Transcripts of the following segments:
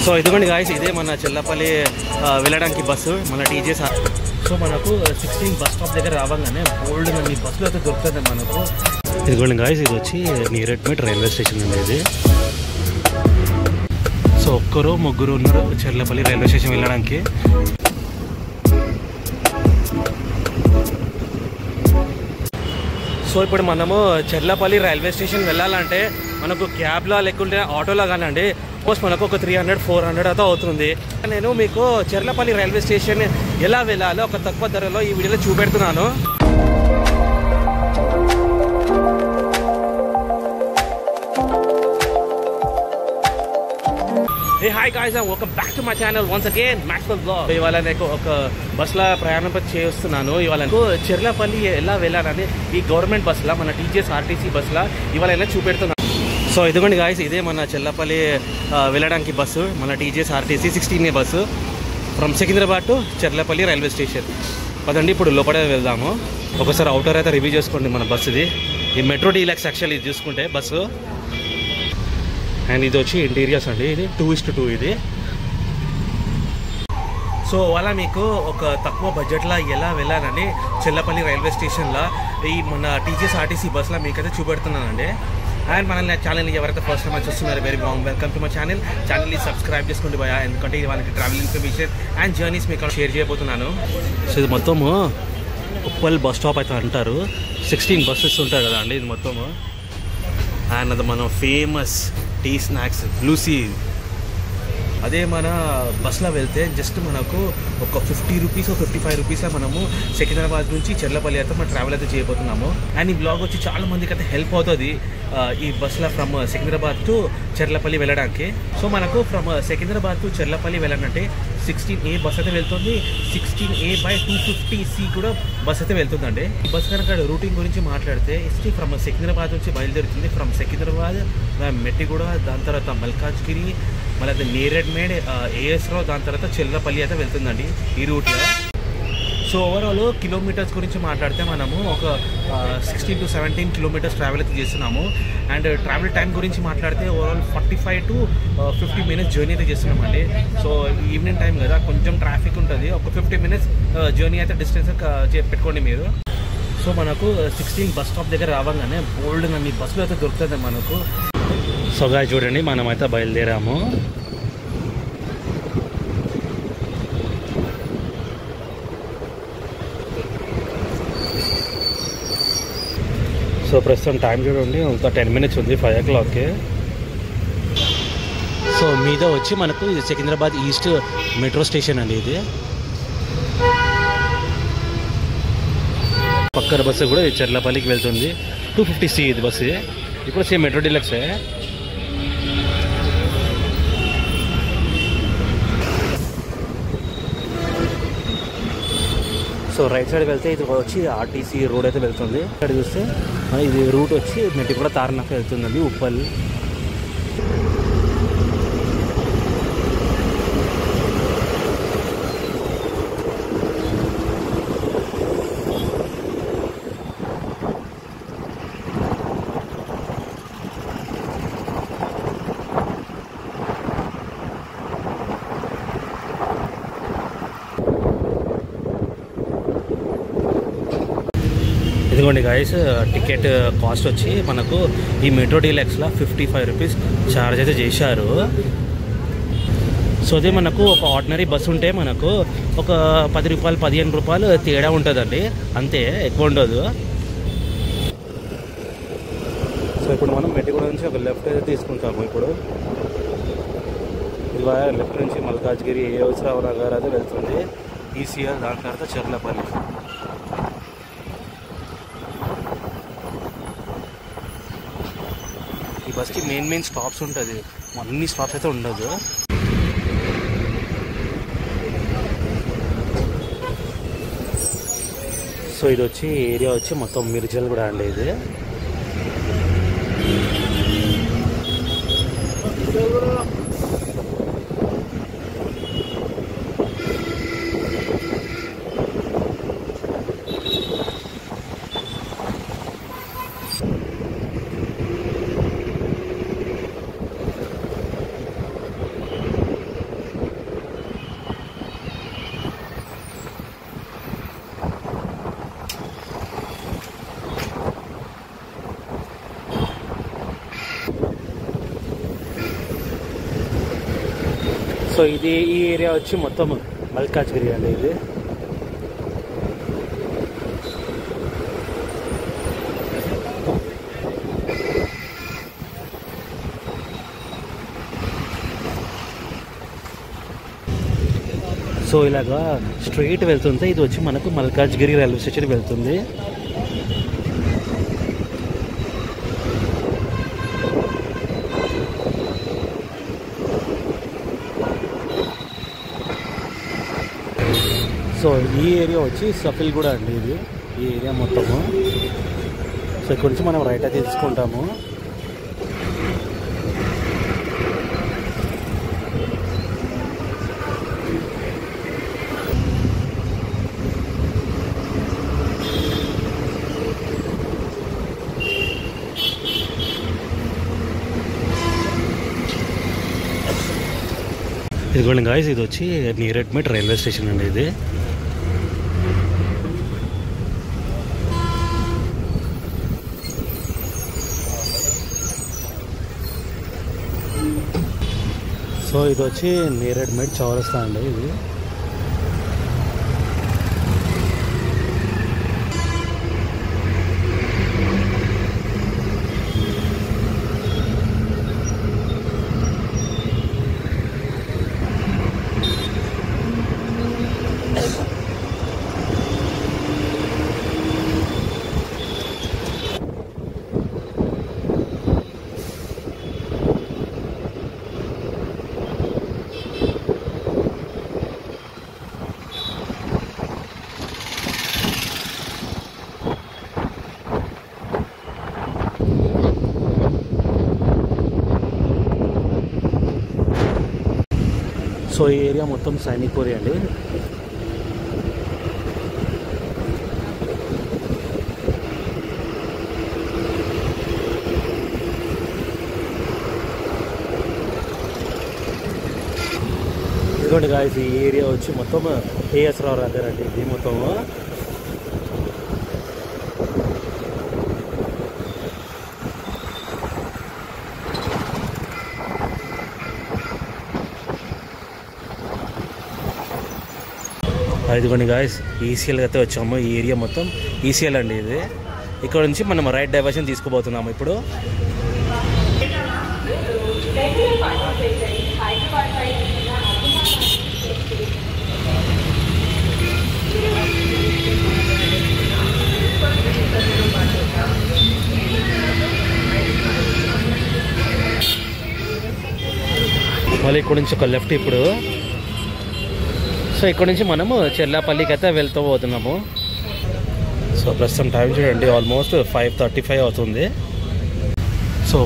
So ఇదిగోండి guys, ఇదే మన చెల్లపల్లి వెళ్ళడానికి బస్సు, మన టీజీఎస్. సో మనకు 16 బస్ స్టాప్ దగ్గర రావగానే బోల్డ్ మీ బస్సులో అయితే దొరుకుతుంది మనకు. ఇదిగోండి గాయస్, ఇది వచ్చి నీరెడ్మెట్ రైల్వే స్టేషన్ అనేది. సో ఒక్కరు ముగ్గురు ఉన్నారు చెర్లపల్లి రైల్వే స్టేషన్ వెళ్ళడానికి. సో ఇప్పుడు మనము చెర్లపల్లి రైల్వే స్టేషన్ వెళ్ళాలంటే మనకు క్యాబ్లో లేకుంటే ఆటోలో కానండి పోస్ట్ మనకు ఒక 300-400 అయితే అవుతుంది. నేను మీకు చెర్లపల్లి రైల్వే స్టేషన్ ఎలా వెళ్ళాలో ఒక తక్కువ ధరలో ఈ వీడియోలో చూపెడుతున్నాను. Hey hi guys and welcome back to my channel once again, Maxwell Vlog. ఇవాళ నేను ఒక బస్సులో ప్రయాణం చేస్తున్నాను. ఇవాళ చెర్లపల్లి ఎలా వెళ్ళాలని ఈ గవర్నమెంట్ బస్సులో మన టీజీఎస్ ఆర్టీసీ బస్సులో ఇవాళ చూపెడుతున్నాను. సో ఇదిగోండి గాయస్, ఇదే మన చెర్లపల్లి వెళ్ళడానికి బస్సు, మన TGS RTC 16A bus from Secunderabad to Cherlapalli railway station. పదండి ఇప్పుడు లోపల వెళ్దాము. ఒకసారి అవుటర్ అయితే రివ్యూ చేసుకోండి మన బస్సుది. ఈ మెట్రో డీలక్స్ యాక్చువల్ ఇది చూసుకుంటే బస్సు. అండ్ ఇది వచ్చి ఇంటీరియర్స్ అండి, ఇది 2:2 ఇది. సో అలా మీకు ఒక తక్కువ బడ్జెట్లో ఎలా వెళ్ళాలని చెర్లపల్లి రైల్వే స్టేషన్లో ఈ మన టీజీఎస్ ఆర్టీసీ బస్సులో మీకైతే చూపెడుతున్నానండి. అండ్ మన ఛానల్ని ఎవరైతే ఫస్ట్ టైం చూస్తున్నారో very warm welcome to my ఛానల్ని సబ్స్క్రైబ్ చేసుకోండి భయ, ఎందుకంటే వాళ్ళకి ట్రావెల్ ఇన్ఫర్మేషన్ అండ్ జర్నీస్ మీకు షేర్ చేయబోతున్నాను. సో ఇది మొత్తము ఉప్పల్ బస్ స్టాప్ అయితే అంటారు. 16 బస్సెస్ ఉంటాయి కదా అండి ఇది మొత్తము. అండ్ అది మన ఫేమస్ టీ స్నాక్స్ బ్లూసీ. అదే మన బస్సులో వెళ్తే జస్ట్ మనకు ఒక 50 రూపీస్ 55 రూపీస్ మనము సికింద్రాబాద్ నుంచి చెర్లపల్లి అయితే మనం ట్రావెల్ అయితే చేయబోతున్నాము. అండ్ ఈ బ్లాగ్ వచ్చి చాలా మందికి అయితే హెల్ప్ అవుతుంది ఈ బస్సులో ఫ్రమ్ సికింద్రాబాద్ టు చెర్లపల్లి వెళ్ళడానికి. సో మనకు ఫ్రమ్ సికింద్రాబాద్ టు చెర్లపల్లి వెళ్ళాలంటే 16A బస్ అయితే వెళ్తుంది. 16A/250C కూడా బస్ అయితే వెళ్తుందండి. ఈ బస్ కనుక రూటింగ్ గురించి మాట్లాడితే ఫ్రమ్ సికింద్రాబాద్ నుంచి బయలుదేరుతుంది. ఫ్రమ్ సికింద్రాబాద్ మెట్టిగూడ, దాని తర్వాత మల్కాజ్గిరి, మళ్ళీ అది నేరెడ్మెట్, ఏఎస్రావు, దాని తర్వాత చెర్లపల్లి అయితే వెళ్తుందండి ఈ రూట్లో. సో ఓవరాల్ కిలోమీటర్స్ గురించి మాట్లాడితే మనము ఒక 16 to 17 కిలోమీటర్స్ ట్రావెల్ అయితే చేస్తున్నాము. అండ్ ట్రావెల్ టైం గురించి మాట్లాడితే ఓవరాల్ 45 to 50 మినిట్స్ జర్నీ అయితే చేస్తున్నామండి. సో ఈవినింగ్ టైం కదా, కొంచెం ట్రాఫిక్ ఉంటుంది. ఒక 50 మినిట్స్ జర్నీ అయితే డిస్టెన్స్ పెట్టుకోండి మీరు. సో మనకు 16 బస్ స్టాప్ దగ్గర రావగానే బోల్డ్ మీ బస్సులో అయితే దొరుకుతుంది మనకు. సో గా చూడండి, మనమైతే బయలుదేరాము. సో ప్రస్తుతం టైం చూడండి, ఇంకా 10 మినిట్స్ ఉంది 5 o'clockకి. సో మీద వచ్చి మనకు ఇది సికింద్రాబాద్ ఈస్ట్ మెట్రో స్టేషన్ అండి. ఇది పక్కన బస్సు కూడా చెర్లపల్లికి వెళ్తుంది. 250C ఇది బస్సు. ఇప్పుడు సేమ్ మెట్రో డీలక్సే. సో రైట్ సైడ్ వెళ్తే ఇది వచ్చి ఆర్టీసీ రోడ్ అయితే వెళ్తుంది. ఇక్కడ చూస్తే ఇది రూట్ వచ్చి మెట్టిగూడ తార్నాక వెళ్తుందండి ఉప్పల్. ఇదిగోండి గాయస్, టికెట్ కాస్ట్ వచ్చి మనకు ఈ మెట్రో డీలక్స్లో 55 రూపీస్ ఛార్జ్ అయితే చేశారు. సో అదే మనకు ఒక ఆర్డినరీ బస్సు ఉంటే మనకు ఒక 10 రూపాయలు 15 రూపాయలు తేడా ఉంటుందండి, అంతే, ఎక్కువ ఉండదు. సో ఇప్పుడు మనం మెట్టిగూడ నుంచి ఒక లెఫ్ట్ అయితే తీసుకుంటాము. ఇప్పుడు ఇది లెఫ్ట్ నుంచి మల్కాజ్గిరి, ఏఎస్రావు నగర్ అయితే వెళ్తుంది. ఈసీఆర్, దాని తర్వాత చెర్లపల్లి. ఈ బస్కి మెయిన్ స్టాప్స్ ఉంటుంది, అన్ని స్టాప్స్ అయితే ఉండదు. సో ఇది వచ్చి ఏరియా వచ్చి మొత్తం మిర్జల్ కూడా అండి ఇది. సో ఇది ఈ ఏరియా వచ్చి మొత్తం మల్కాజ్గిరి అండి ఇది. సో ఇలాగా స్ట్రైట్ వెళ్తుంటే ఇది వచ్చి మనకు మల్కాజ్గిరి రైల్వే స్టేషన్ వెళ్తుంది. సో ఈ ఏరియా వచ్చి సఫిల్గూడ అండి ఇది, ఈ ఏరియా మొత్తము. సో ఇక్కడ నుంచి మనం రైట్ అయితే తీసుకుంటాము. ఇదిగోండి గాయ్స్, ఇది వచ్చి నీరెడ్మెట్ రైల్వే స్టేషన్ అండి ఇది. సో ఇది వచ్చి నీరెడ్మెట్ చౌరస్తా అండి ఇది. సో ఈ ఏరియా మొత్తం సైనిక్పూరి అండి. ఇదిగోండి గాయ్స్, ఈ ఏరియా వచ్చి మొత్తం ఏఎస్ రావు దగ్గర అండి ఇది మొత్తము. ఇదిగోండి గాయ్స్, ఈసీఎల్ అయితే వచ్చాము. ఈ ఏరియా మొత్తం ఈసీఎల్ అండి ఇది. ఇక్కడ నుంచి మనం రైట్ డైవర్షన్ తీసుకోబోతున్నాము ఇప్పుడు. మళ్ళీ ఇక్కడ నుంచి ఒక లెఫ్ట్ ఇప్పుడు. సో ఇక్కడ నుంచి మనము చెర్లాపల్లికి అయితే వెళ్తూ పోతున్నాము. సో ప్రస్తుతం టైం చూడండి, ఆల్మోస్ట్ 5:35 అవుతుంది. సో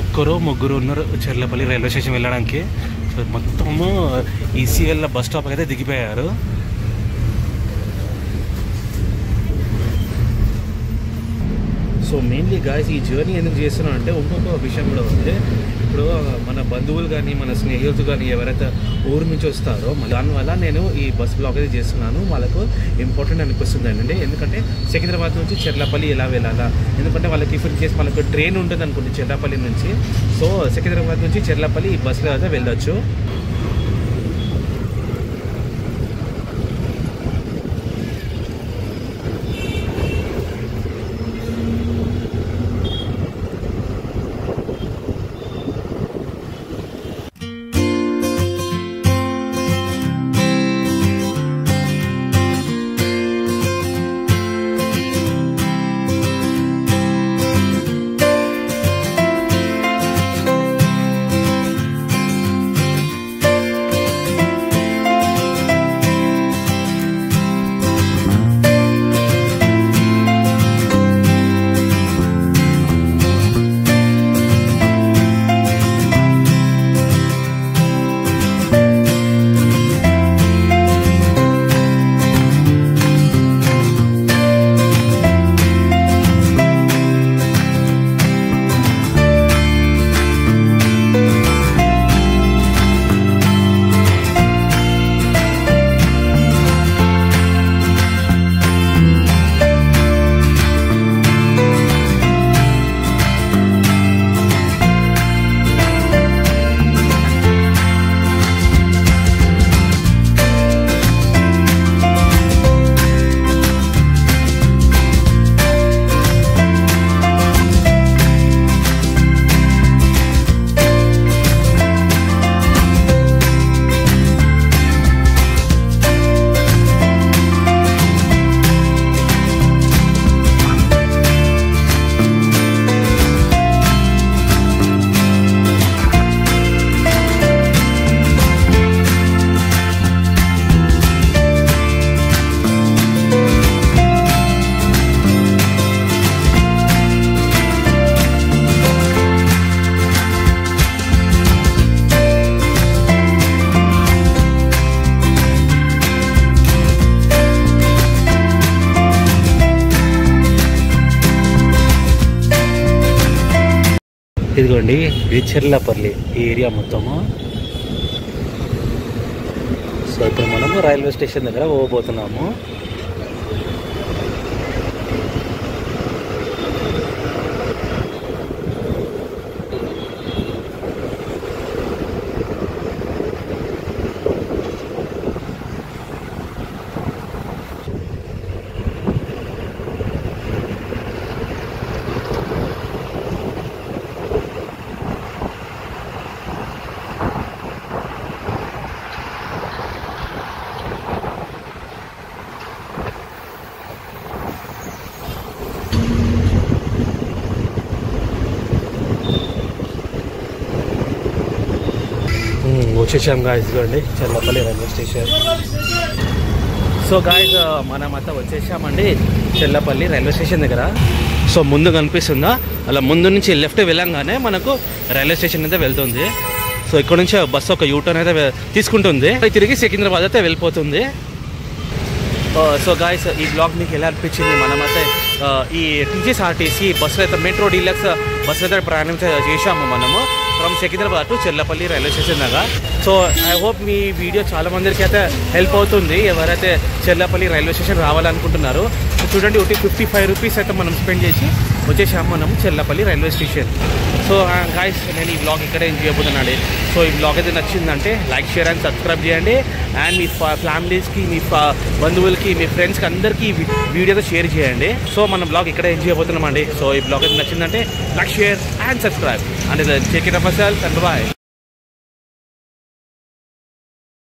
ముగ్గురు ఉన్నారు చెర్లాపల్లి రైల్వే స్టేషన్ వెళ్ళడానికి. సో మొత్తము ఈసీఎల్ బస్ స్టాప్ అయితే దిగిపోయారు. సో మెయిన్లీ గాయ్స్, ఈ జర్నీ ఎందుకు చేస్తున్నాం అంటే ఇంకొక విషయం కూడా ఉంది. ఇప్పుడు మన బంధువులు కానీ మన స్నేహితులు కానీ ఎవరైతే ఊరు నుంచి వస్తారో దానివల్ల నేను ఈ బస్ బ్లాక్ అయితే చేస్తున్నాను. వాళ్ళకు ఇంపార్టెంట్ అనిపిస్తుంది అండి. ఎందుకంటే సికింద్రాబాద్ నుంచి చెర్లాపల్లి ఎలా వెళ్ళాలా, ఎందుకంటే వాళ్ళకి ఇఫ్ ఇన్ కేస్ మనకు ట్రైన్ ఉంటుంది అనుకోండి చెర్లాపల్లి నుంచి. సో సికింద్రాబాద్ నుంచి చెర్లాపల్లి ఈ బస్సులో అయితే వెళ్ళొచ్చు. ఇదిగోండి ఇది చెర్లపల్లి ఈ ఏరియా మొత్తము. సో ఇప్పుడు మనము రైల్వే స్టేషన్ దగ్గర పోబోతున్నాము. వచ్చేసాం గాయస్, ఇదిగోండి Cherlapalli railway station. So guys మనమంతా వచ్చేసామండి చెర్లపల్లి రైల్వే స్టేషన్ దగ్గర. సో ముందు కనిపిస్తుందా, అలా ముందు నుంచి లెఫ్ట్ వెళ్ళంగానే మనకు రైల్వే స్టేషన్ అయితే వెళ్తుంది. సో ఇక్కడ నుంచి బస్సు ఒక యూటర్న్ అయితే తీసుకుంటుంది, తిరిగి సికింద్రాబాద్ అయితే వెళ్ళిపోతుంది. సో గాయస్ ఈ బ్లాగ్ మీకు ఎలా అనిపించింది? మనమైతే ఈ టీజీఎస్ఆర్టీసీ బస్సులో అయితే మెట్రో డీలక్స్ బస్సులో అయితే ప్రయాణం చేసాము మనము from Secunderabad to Cherlapalli railway station దాకా. సో ఐ హోప్ మీ వీడియో చాలా మందికి అయితే హెల్ప్ అవుతుంది, ఎవరైతే చెర్లపల్లి రైల్వే స్టేషన్ రావాలనుకుంటున్నారో. చూడండి, ఒకటి 55 రూపీస్ అయితే మనం స్పెండ్ చేసి వచ్చేసాము మనం Cherlapalli railway station. So guys నేను ఈ బ్లాగ్ ఇక్కడే ఎంజాయ్ చేయబోతున్నాను. సో ఈ బ్లాగ్ అయితే నచ్చిందంటే లైక్, షేర్ అండ్ సబ్స్క్రైబ్ చేయండి. అండ్ మీ ఫ్యామిలీస్కి, మీ బంధువులకి, మీ ఫ్రెండ్స్కి అందరికీ వీడియోతో షేర్ చేయండి. సో మన బ్లాగ్ ఇక్కడే ఎంజాయ్ చేయబోతున్నామండి. సో ఈ బ్లాగ్ అయితే నచ్చిందంటే like, share and subscribe. And check it up yourself and by.